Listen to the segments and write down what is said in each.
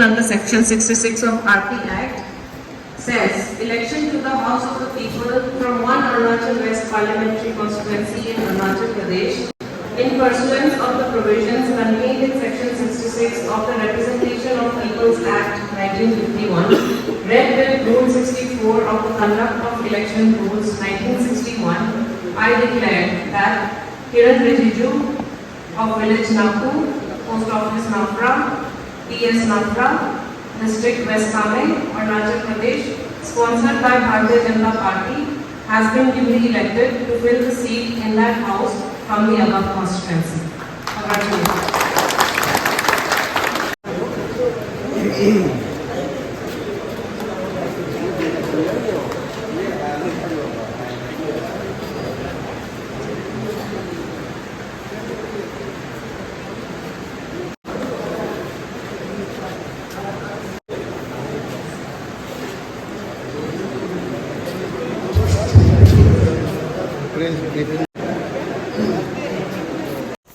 Under Section 66 of RP Act says election to the House of the People from one Arunachal West Parliamentary Constituency in Arunachal Pradesh in pursuance of the provisions contained in Section 66 of the Representation of Peoples Act 1951, read with Rule 64 of the Conduct of Election Rules 1961, I declare that Kiran Rijiju of Village Nagpur, Post Office Navra, PS Nagpur, District West Kame, Arunachal Pradesh, sponsored by Bharatiya Janata Party, has been duly elected to fill the seat in that house from the above constituency. Congratulations.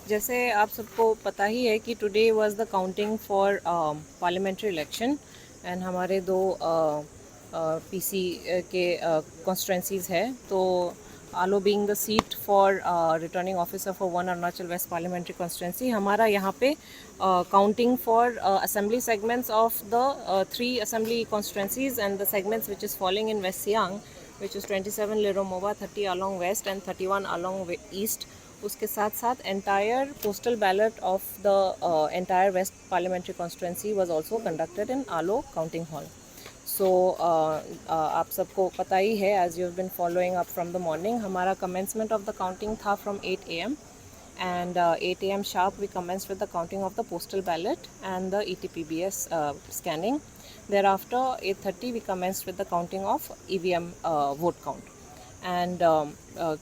जैसे आप सबको पता ही है कि today was the counting for parliamentary election and हमारे दो PC के कॉन्स्टिट्यूंसीज है। तो also being the seat for returning officer for one Arunachal West parliamentary constituency, हमारा यहाँ पे counting for assembly segments of the 3 assembly constituencies and the segments which is falling in West Siang, which is 27 Liromova, 30 along west and 31 along east. उसके साथ साथ entire postal ballot of the entire west parliamentary constituency was also conducted in Alo counting hall. So आप सबको पता ही है, as you have been following up from the morning, हमारा commencement of the counting था from 8 AM and 8 AM sharp we commenced with the counting of the postal ballot and the ETPBS scanning. Thereafter 8:30 we commenced with the counting of EVM vote count. And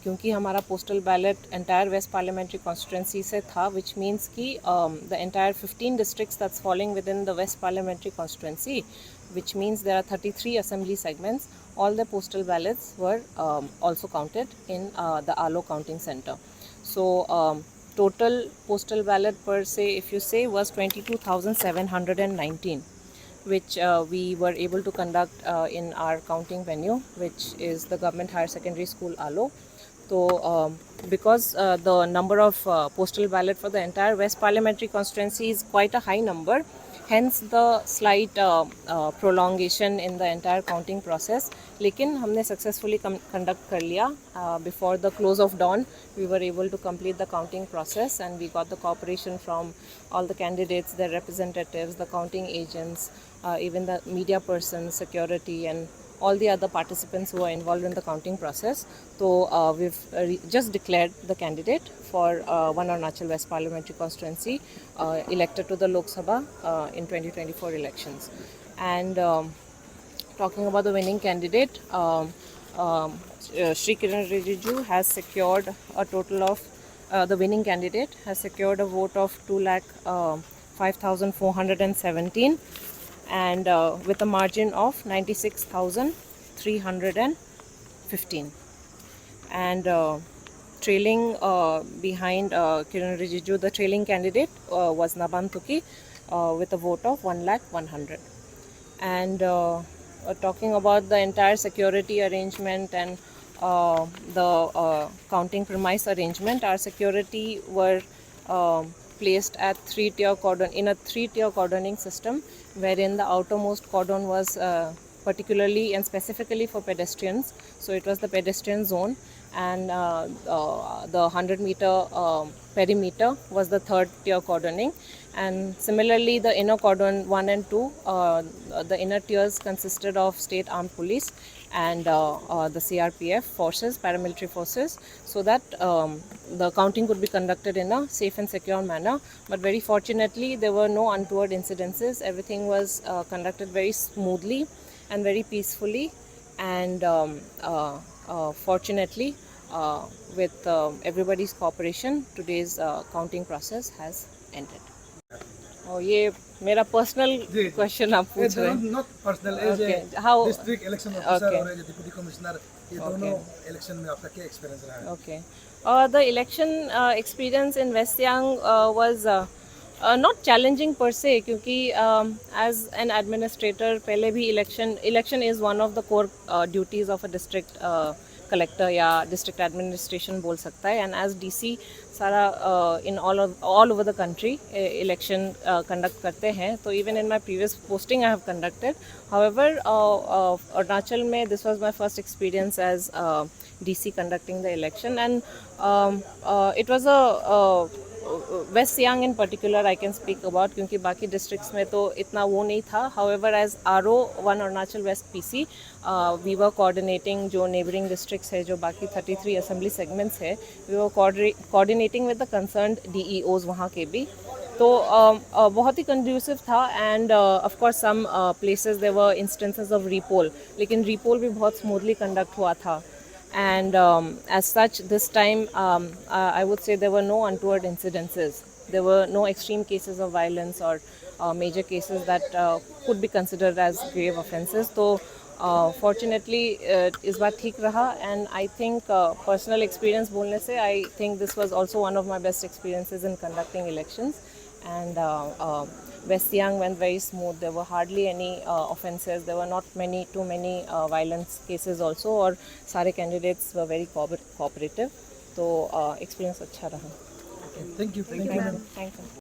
क्योंकि हमारा postal ballot entire West parliamentary constituency से था, which means कि the entire 15 districts that's falling within the west parliamentary constituency, which means there are 33 assembly segments, all the postal ballots were also counted in the Alo counting center. So total postal ballot per se, if you say, was 22,719, which we were able to conduct in our counting venue, which is the Government Higher Secondary School Alo. So because the number of postal ballot for the entire West Parliamentary constituency is quite a high number, hence the slight prolongation in the entire counting process. लेकिन हमने successfully conduct कर लिया. Before the close of dawn, we were able to complete the counting process and we got the cooperation from all the candidates, their representatives, the counting agents, even the media persons, security and all the other participants who are involved in the counting process. So we've just declared the candidate for one Arunachal West Parliamentary constituency elected to the Lok Sabha in 2024 elections. And talking about the winning candidate, Shri Kiran Rijiju has secured a total of, the winning candidate has secured a vote of 2,05,417 and with a margin of 96,315. And trailing behind Kiran Rijiju, the trailing candidate was Naban Tuki with a vote of 1,100,000. And talking about the entire security arrangement and the counting premise arrangement, our security were placed at in a 3-tier cordoning system, wherein the outermost cordon was particularly and specifically for pedestrians. So it was the pedestrian zone, and the 100-meter perimeter was the 3rd-tier cordoning. And similarly, the inner cordon 1 and 2, the inner tiers consisted of state armed police and the CRPF forces, paramilitary forces, so that the counting could be conducted in a safe and secure manner. But very fortunately, there were no untoward incidences. Everything was conducted very smoothly and very peacefully, and fortunately, with everybody's cooperation, today's counting process has ended. और ये मेरा personal question आप पूछ रहे हैं? Not personal, as a district election officer और as a deputy commissioner, ये दोनों इलेक्शन में आपका क्या एक्सपीरियंस रहा है? Okay. The election experience in West Siang was not challenging per se, क्योंकि एज एन एडमिनिस्ट्रेटर पहले भी election is one of the core duties of a district collector या डिस्ट्रिक्ट एडमिनिस्ट्रेशन बोल सकता है, एंड एज डीसी सारा in all over the country election conduct करते हैं. तो even in my previous posting I have conducted. However Arunachal में this was my first experience as DC conducting the election, and it was a West Siang in particular I can speak about, क्योंकि बाकी districts में तो इतना वो नहीं था. However, as RO 1 Arunachal West PC, we were coordinating जो neighboring districts है, जो बाकी 33 assembly segments है, we were coordinating with the concerned DEOs वहाँ के भी. तो बहुत ही कंड्यूसिव था. And of course some places there were instances of repoll, लेकिन रीपोल भी बहुत स्मूथली कंडक्ट हुआ था. And as such, this time I would say there were no untoward incidences. There were no extreme cases of violence or major cases that could be considered as grave offences. So fortunately इस बार ठीक रहा. And I think personal experience बोलने से I think this was also one of my best experiences in conducting elections. And West Siang went very smooth. There were hardly any offences. There were not too many violence cases also. और सारे candidates were very cooperative. तो experience अच्छा रहा. Thank you. Thank you.